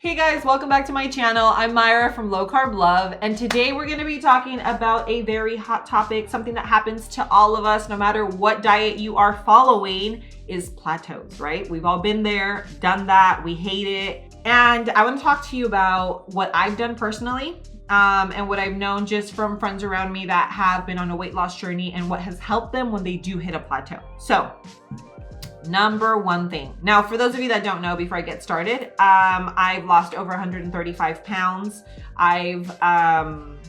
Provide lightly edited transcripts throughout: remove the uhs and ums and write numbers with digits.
Hey guys, welcome back to my channel. I'm Myra from Low Carb Love, and today we're going to be talking about a very hot topic, something that happens to all of us no matter what diet you are following, is plateaus, right? We've all been there, done that, we hate it. And I want to talk to you about what I've done personally and what I've known just from friends around me that have been on a weight loss journey and what has helped them when they do hit a plateau. So, number one thing. Now, for those of you that don't know, before I get started, I've lost over 135 pounds. I've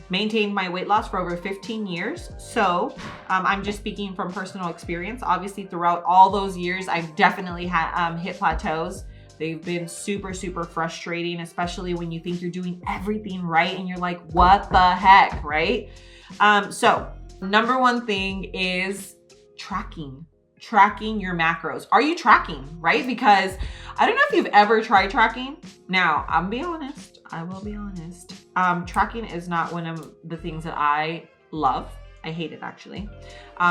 maintained my weight loss for over 15 years. So I'm just speaking from personal experience. Obviously, throughout all those years, I've definitely hit plateaus. They've been super, super frustrating, especially when you think you're doing everything right and you're like, what the heck, right? So number one thing is tracking your macros. Are you tracking, right? Because I don't know if you've ever tried tracking. Now, I will be honest. Tracking is not one of the things that I love. I hate it actually,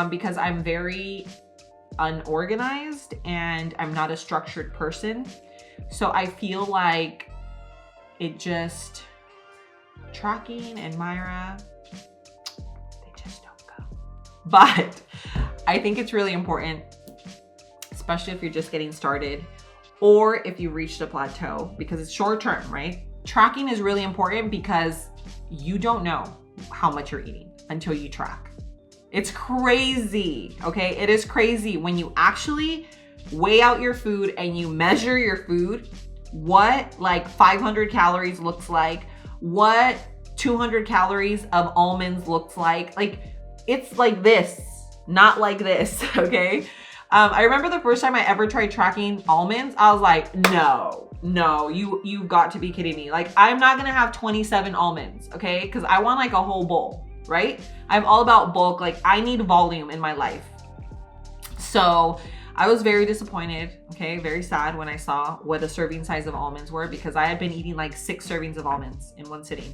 because I'm very unorganized and I'm not a structured person. So I feel like tracking and Myra, they just don't go. But I think it's really important, especially if you're just getting started or if you reached a plateau, because it's short term, right? Tracking is really important because you don't know how much you're eating until you track. It's crazy, okay? It is crazy when you actually weigh out your food and you measure your food, what like 500 calories looks like, what 200 calories of almonds looks like. Like, it's like this. Not like this, okay? I remember the first time I ever tried tracking almonds, I was like, no, you've got to be kidding me. Like, I'm not gonna have 27 almonds, okay? Because I want like a whole bowl, right? I'm all about bulk. Like, I need volume in my life. So I was very disappointed, okay? Very sad when I saw what the serving size of almonds were, because I had been eating like 6 servings of almonds in one sitting.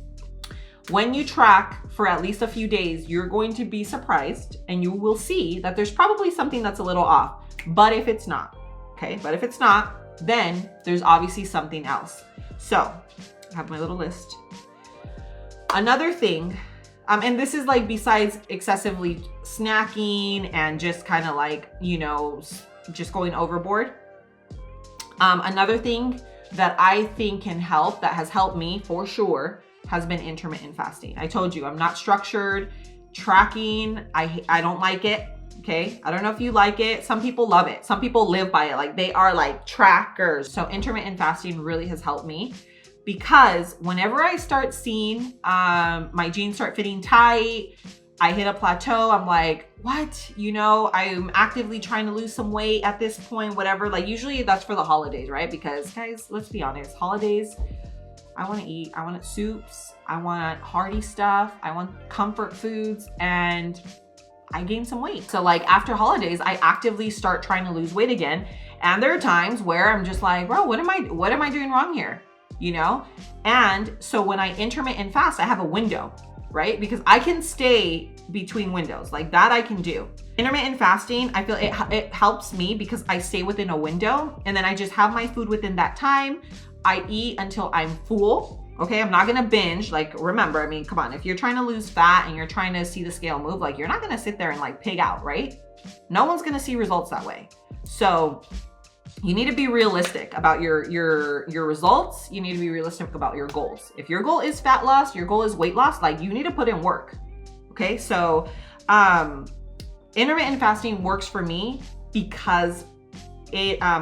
When you track for at least a few days, you're going to be surprised and you will see that there's probably something that's a little off. But if it's not, okay? But if it's not, then there's obviously something else. So I have my little list. Another thing, and this is like besides excessively snacking and just kind of like, you know, just going overboard. Another thing that I think can help, that has helped me for sure, has been intermittent fasting. I told you, I'm not structured. Tracking, I don't like it, okay? I don't know if you like it. Some people love it. Some people live by it. Like, they are like trackers. So intermittent fasting really has helped me, because whenever I start seeing my jeans start fitting tight, I hit a plateau, I'm like, what? You know, I'm actively trying to lose some weight at this point, whatever. Like, usually that's for the holidays, right? Because guys, let's be honest, holidays, I want to eat, I want soups, I want hearty stuff, I want comfort foods, and I gain some weight. So like after holidays, I actively start trying to lose weight again. And there are times where I'm just like, bro, what am I doing wrong here? You know? And so when I intermittent fast, I have a window, right? Because I can stay between windows, like that I can do. Intermittent fasting, I feel it helps me because I stay within a window and then I just have my food within that time. I eat until I'm full, okay? I'm not gonna binge. Like, remember, I mean, come on, if you're trying to lose fat and you're trying to see the scale move, like, you're not gonna sit there and like pig out, right? No one's gonna see results that way. So you need to be realistic about your results. You need to be realistic about your goals. If your goal is fat loss, your goal is weight loss, like, you need to put in work, okay? So intermittent fasting works for me because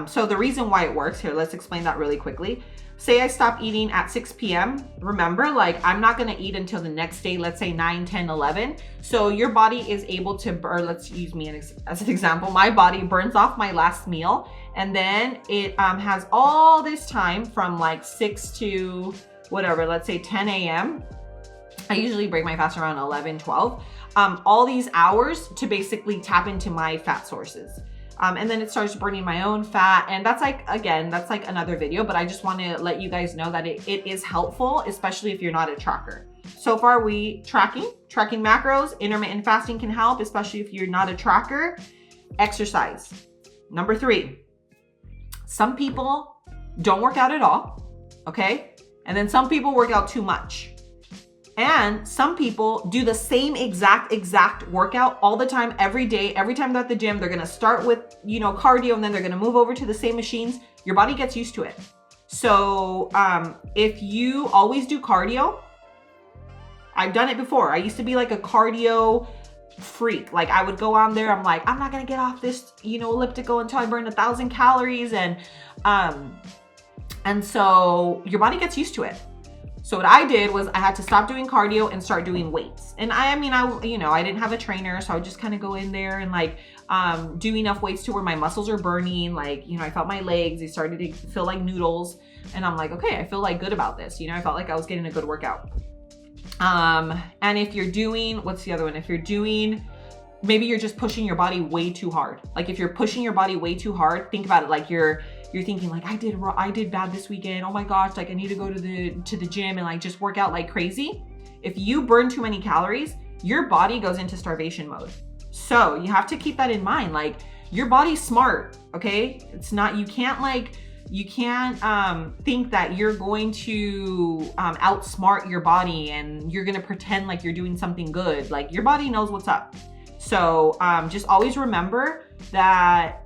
so the reason why it works here, let's explain that really quickly. Say I stop eating at 6 p.m. Remember, like, I'm not gonna eat until the next day, let's say 9, 10, 11. So your body is able to burn, let's use me as an example. My body burns off my last meal, and then it has all this time from like 6 to whatever, let's say 10 a.m. I usually break my fast around 11, 12. All these hours to basically tap into my fat sources. And then it starts burning my own fat. And that's like, again, that's like another video, but I just want to let you guys know that it is helpful, especially if you're not a tracker. So far, tracking macros, intermittent fasting can help, especially if you're not a tracker. Exercise. Number 3, some people don't work out at all. okay? And then some people work out too much. And some people do the same exact workout all the time, every day. Every time they're at the gym, they're gonna start with, cardio, and then they're gonna move over to the same machines. Your body gets used to it. So if you always do cardio, I've done it before. I used to be like a cardio freak. Like I would go on there, I'm like, I'm not gonna get off this, elliptical until I burn 1,000 calories. And so your body gets used to it. So what I did was I had to stop doing cardio and start doing weights. And I didn't have a trainer, so I would just kind of go in there and like do enough weights to where my muscles are burning. Like, I felt my legs, they started to feel like noodles. And I'm like, okay, I feel like good about this. I felt like I was getting a good workout. And if you're doing, what's the other one? If you're doing, maybe you're just pushing your body way too hard. Like if you're pushing your body way too hard, think about it like you're thinking like, I did bad this weekend. Oh my gosh, like I need to go to the gym and like just work out like crazy. If you burn too many calories, your body goes into starvation mode. So you have to keep that in mind. Like your body's smart, okay? It's not, you can't think that you're going to outsmart your body and you're going to pretend like you're doing something good. Like your body knows what's up. So just always remember that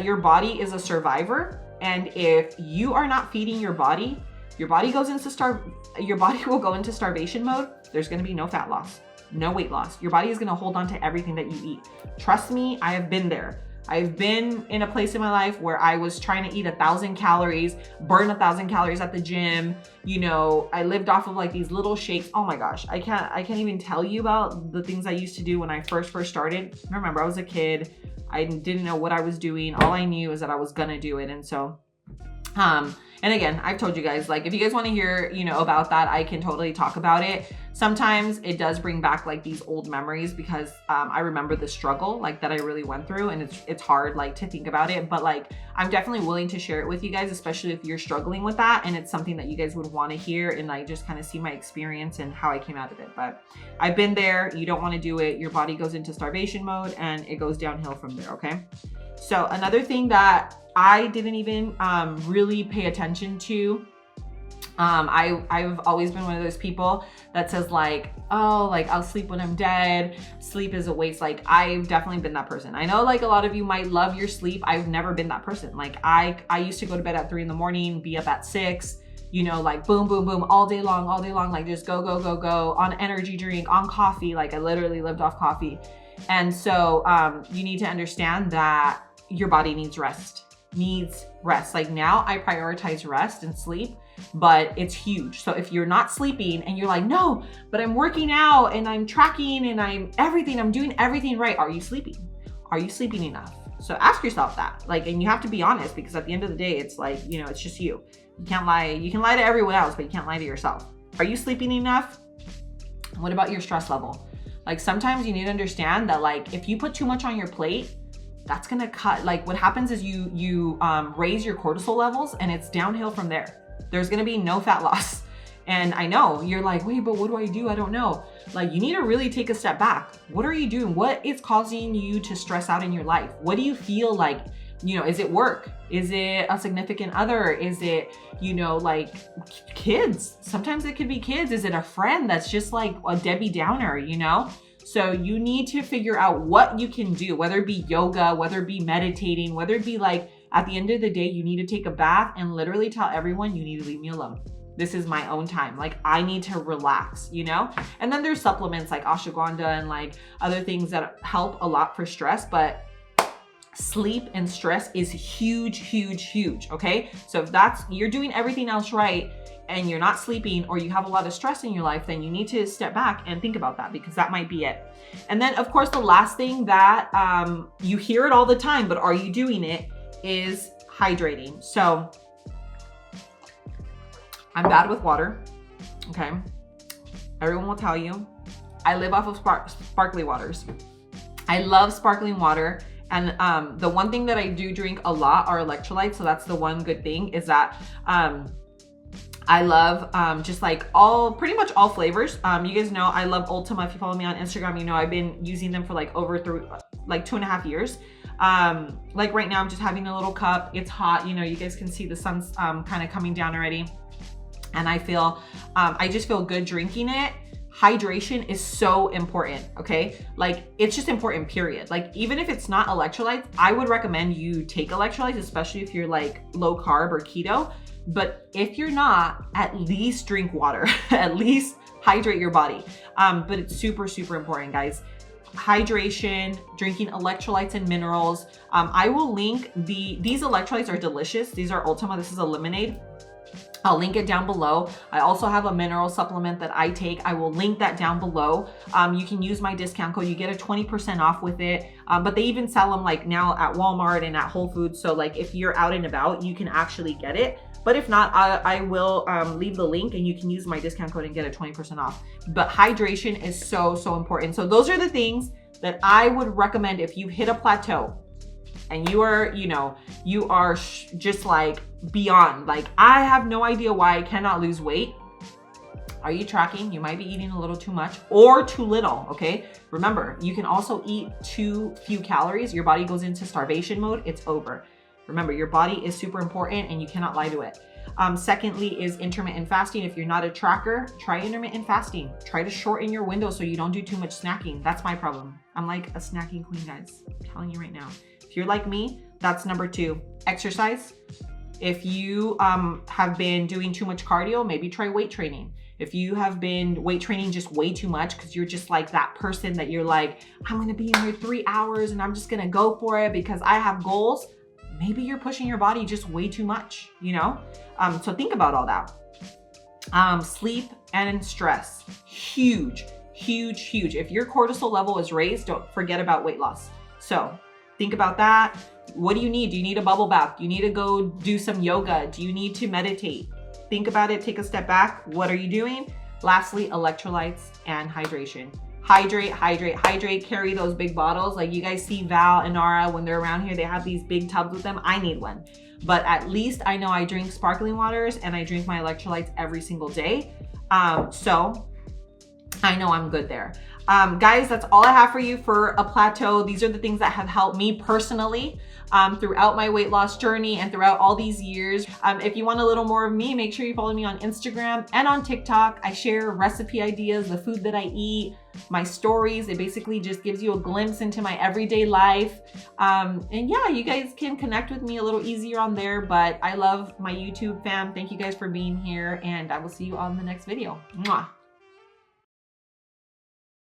your body is a survivor. And if you are not feeding your body goes into your body will go into starvation mode. There's going to be no fat loss, no weight loss. Your body is going to hold on to everything that you eat. Trust me, I have been there. I've been in a place in my life where I was trying to eat 1,000 calories, burn 1,000 calories at the gym. I lived off of like these little shakes. Oh my gosh, I can't even tell you about the things I used to do when I first started. Remember, I was a kid. I didn't know what I was doing. All I knew is that I was gonna do it. And so, and again, I've told you guys, like, if you guys want to hear, about that, I can totally talk about it. Sometimes it does bring back like these old memories because I remember the struggle like that I really went through, and it's hard like to think about it, but like I'm definitely willing to share it with you guys, especially if you're struggling with that and it's something that you guys would want to hear and like just kind of see my experience and how I came out of it. But I've been there. You don't want to do it. Your body goes into starvation mode and it goes downhill from there. Okay. So another thing that I didn't even really pay attention to, I've always been one of those people that says like, oh, like I'll sleep when I'm dead. Sleep is a waste. Like I've definitely been that person. I know like a lot of you might love your sleep. I've never been that person. Like I used to go to bed at 3 a.m, be up at 6, like boom, boom, boom, all day long, like just go on energy drink, on coffee. Like I literally lived off coffee. And so you need to understand that your body needs rest. Like now I prioritize rest and sleep, but it's huge. So if you're not sleeping and you're like, no, but I'm working out and I'm tracking and I'm doing everything right. Are you sleeping? Are you sleeping enough? So ask yourself that, like, and you have to be honest, because at the end of the day, it's like, it's just you. You can't lie. You can lie to everyone else, but you can't lie to yourself. Are you sleeping enough? What about your stress level? Like sometimes you need to understand that like, if you put too much on your plate, that's gonna cut, like what happens is you raise your cortisol levels and it's downhill from there. There's gonna be no fat loss. And I know you're like, wait, but what do I do? I don't know. Like you need to really take a step back. What are you doing? What is causing you to stress out in your life? What do you feel like, is it work? Is it a significant other? Is it, like kids? Sometimes it could be kids. Is it a friend that's just like a Debbie Downer, So you need to figure out what you can do, whether it be yoga, whether it be meditating, whether it be like at the end of the day, you need to take a bath and literally tell everyone you need to leave me alone. This is my own time. Like I need to relax, And then there's supplements like ashwagandha and like other things that help a lot for stress, but sleep and stress is huge, huge, huge. Okay. So if you're doing everything else right, and you're not sleeping or you have a lot of stress in your life, then you need to step back and think about that, because that might be it. And then of course, the last thing that you hear it all the time, but are you doing it, is hydrating. So I'm bad with water. Okay. Everyone will tell you, I live off of sparkly waters. I love sparkling water. And the one thing that I do drink a lot are electrolytes. So that's the one good thing, is that I love just like pretty much all flavors. You guys know I love Ultima. If you follow me on Instagram, I've been using them for like over 2.5 years. Like right now, I'm just having a little cup. It's hot, you know, you guys can see the sun's kind of coming down already. And I just feel good drinking it. Hydration is so important, okay? Like, it's just important, period. Like, even if it's not electrolytes, I would recommend you take electrolytes, especially if you're like low carb or keto. But if you're not, at least drink water, at least hydrate your body. But it's super, super important, guys. Hydration, drinking electrolytes and minerals. I will link these electrolytes are delicious. These are Ultima, this is a lemonade. I'll link it down below. I also have a mineral supplement that I take. I will link that down below. You can use my discount code. You get a 20% off with it. But they even sell them like now at Walmart and at Whole Foods. So like if you're out and about, you can actually get it. But if not, I will leave the link and you can use my discount code and get a 20% off. But hydration is so, so important. So those are the things that I would recommend if you hit a plateau and you are, you are just like beyond, like, I have no idea why I cannot lose weight. Are you tracking? You might be eating a little too much or too little, okay? Remember, you can also eat too few calories. Your body goes into starvation mode, it's over. Remember, your body is super important and you cannot lie to it. Secondly is intermittent fasting. If you're not a tracker, try intermittent fasting. Try to shorten your window so you don't do too much snacking. That's my problem. I'm like a snacking queen, guys. I'm telling you right now. If you're like me, that's number 2. Exercise. If you have been doing too much cardio, maybe try weight training. If you have been weight training just way too much because you're just like that person that you're like, I'm gonna be in here 3 hours and I'm just gonna go for it because I have goals, maybe you're pushing your body just way too much, So think about all that. Sleep and stress, huge, huge, huge. If your cortisol level is raised, don't forget about weight loss. So think about that. What do you need? Do you need a bubble bath? Do you need to go do some yoga? Do you need to meditate? Think about it, take a step back. What are you doing? Lastly, electrolytes and hydration. Hydrate, hydrate, hydrate, carry those big bottles. Like you guys see Val and Nara, when they're around here, they have these big tubs with them. I need one. But at least I know I drink sparkling waters and I drink my electrolytes every single day. So I know I'm good there. Guys, that's all I have for you for a plateau. These are the things that have helped me personally throughout my weight loss journey and throughout all these years. If you want a little more of me, make sure you follow me on Instagram and on TikTok. I share recipe ideas, the food that I eat, my stories. It basically just gives you a glimpse into my everyday life. And yeah, you guys can connect with me a little easier on there, but I love my YouTube fam. Thank you guys for being here and I will see you on the next video. Mwah.